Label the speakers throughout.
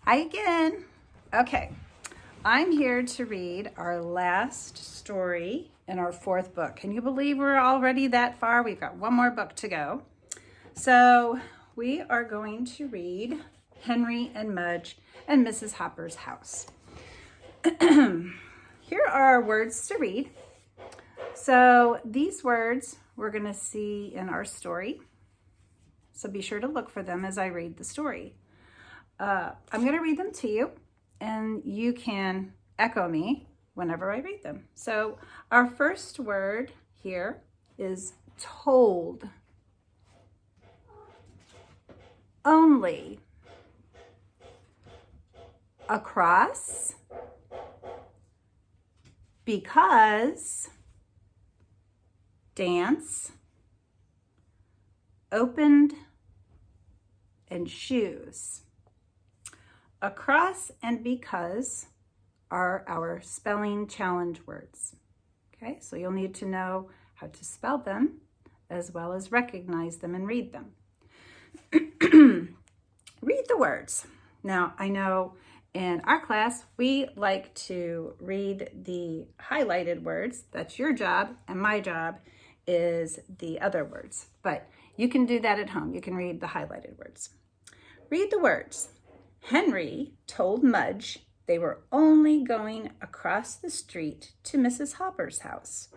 Speaker 1: Hi again. Okay, I'm here to read our last story in our fourth book. Can you believe we're already that far? We've got one more book to go. So we are going to read Henry and Mudge and Mrs. Hopper's House. Here are our words to read. So these words we're going to see in our story. So be sure to look for them as I read the story. I'm going to read them to you, and you can echo me whenever I read them. So our first word here is told. Only. Across. Because. Dance. Opened. And shoes. Across and because are our spelling challenge words. Okay, so you'll need to know how to spell them as well as recognize them and read them. Read the words. Now, I know in our class, we like to read the highlighted words. That's your job, and my job is the other words. But you can do that at home. You can read the highlighted words. Read the words. Henry told Mudge they were only going across the street to Mrs. Hopper's house.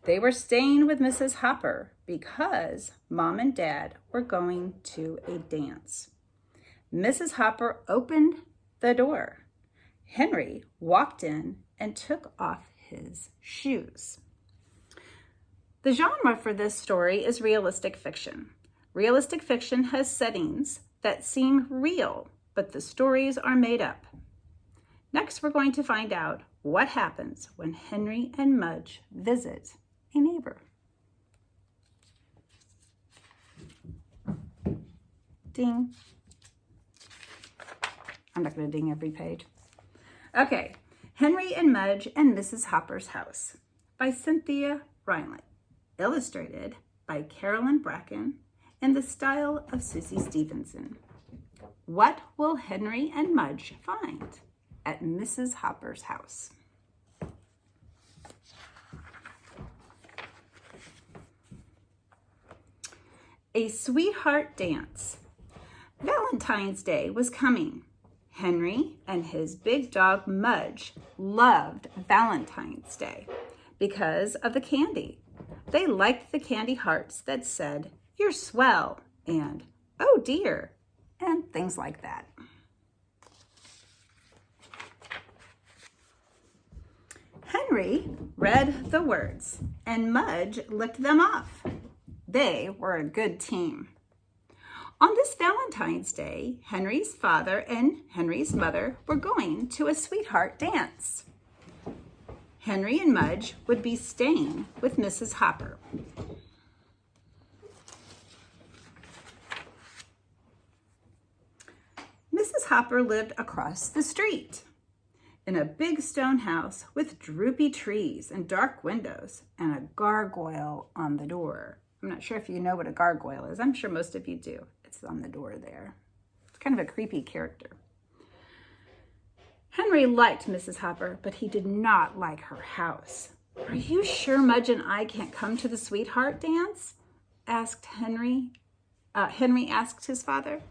Speaker 1: They were staying with Mrs. Hopper because Mom and Dad were going to a dance. Mrs. Hopper opened the door. Henry walked in and took off his shoes. The genre for this story is realistic fiction. Realistic fiction has settings that seem real, but the stories are made up. Next, we're going to find out what happens when Henry and Mudge visit a neighbor. Ding. I'm not going to ding every page. Okay, Henry and Mudge and Mrs. Hopper's House by Cynthia Reinley. Illustrated by Carolyn Bracken in the style of Susie Stevenson. What will Henry and Mudge find at Mrs. Hopper's house? A sweetheart dance. Valentine's Day was coming. Henry and his big dog Mudge loved Valentine's Day because of the candy. They liked the candy hearts that said, "You're swell," and "Oh dear," and things like that. Henry read the words, and Mudge licked them off. They were a good team. On this Valentine's Day, Henry's father and Henry's mother were going to a sweetheart dance. Henry and Mudge would be staying with Mrs. Hopper. Mrs. Hopper lived across the street in a big stone house with droopy trees and dark windows and a gargoyle on the door. I'm not sure if you know what a gargoyle is. I'm sure most of you do. It's on the door there. It's kind of a creepy character. Henry liked Mrs. Hopper, but he did not like her house. "Are you sure Mudge and I can't come to the sweetheart dance?" asked Henry. Henry asked his father.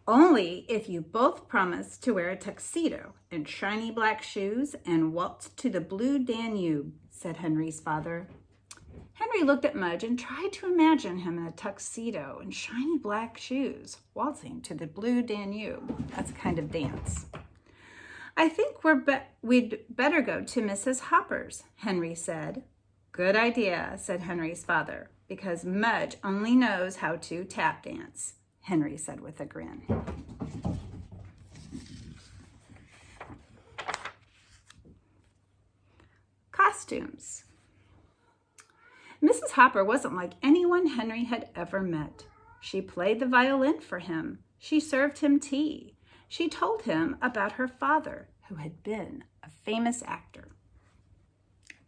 Speaker 1: "Only if you both promise to wear a tuxedo and shiny black shoes and waltz to the blue Danube," said Henry's father. Henry looked at Mudge and tried to imagine him in a tuxedo and shiny black shoes, waltzing to the blue Danube. That's a kind of dance. "I think we'd better go to Mrs. Hopper's," Henry said. "Good idea," said Henry's father, "because Mudge only knows how to tap dance," Henry said with a grin. Costumes. Mrs. Hopper wasn't like anyone Henry had ever met. She played the violin for him. She served him tea. She told him about her father, who had been a famous actor.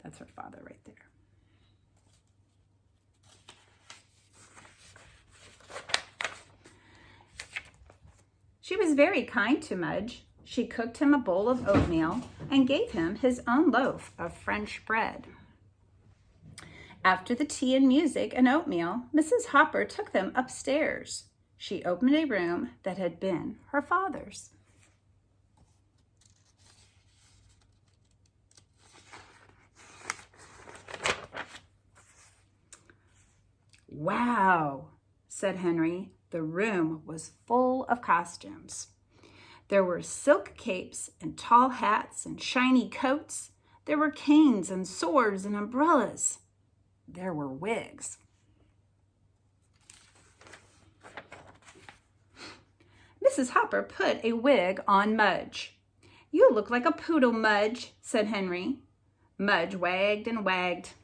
Speaker 1: That's her father right there. She was very kind to Mudge. She cooked him a bowl of oatmeal and gave him his own loaf of French bread. After the tea and music and oatmeal, Mrs. Hopper took them upstairs. She opened a room that had been her father's. "Wow," said Henry. The room was full of costumes. There were silk capes and tall hats and shiny coats. There were canes and swords and umbrellas. There were wigs. Mrs. Hopper put a wig on Mudge. "You look like a poodle, Mudge," said Henry. Mudge wagged and wagged.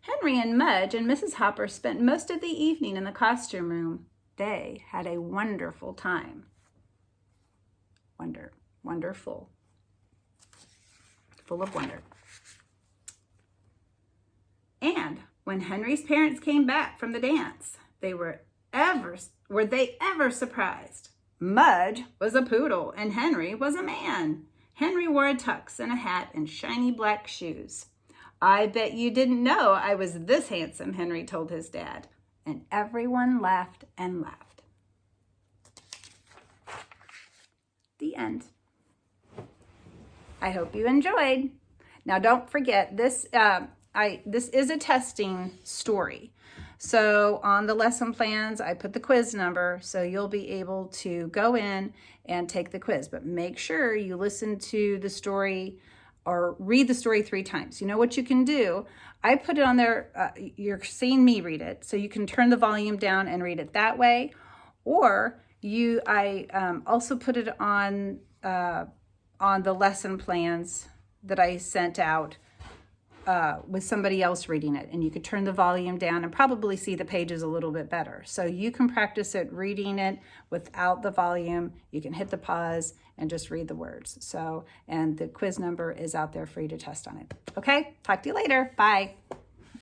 Speaker 1: Henry and Mudge and Mrs. Hopper spent most of the evening in the costume room. They had a wonderful time. Wonderful. Full of wonder. And when Henry's parents came back from the dance, were they ever surprised? Mudge was a poodle and Henry was a man. Henry wore a tux and a hat and shiny black shoes. "I bet you didn't know I was this handsome," Henry told his dad. And everyone laughed and laughed. The end. I hope you enjoyed. Now don't forget, this is a testing story. So on the lesson plans, I put the quiz number, so you'll be able to go in and take the quiz. But make sure you listen to the story or read the story 3 times. You know what you can do? I put it on there. You're seeing me read it, so you can turn the volume down and read it that way. Or I also put it on the lesson plans that I sent out with somebody else reading it, and you could turn the volume down and probably see the pages a little bit better. So you can practice it reading it without the volume. You can hit the pause and just read the words. And the quiz number is out there for you to test on it. Okay, talk to you later. Bye.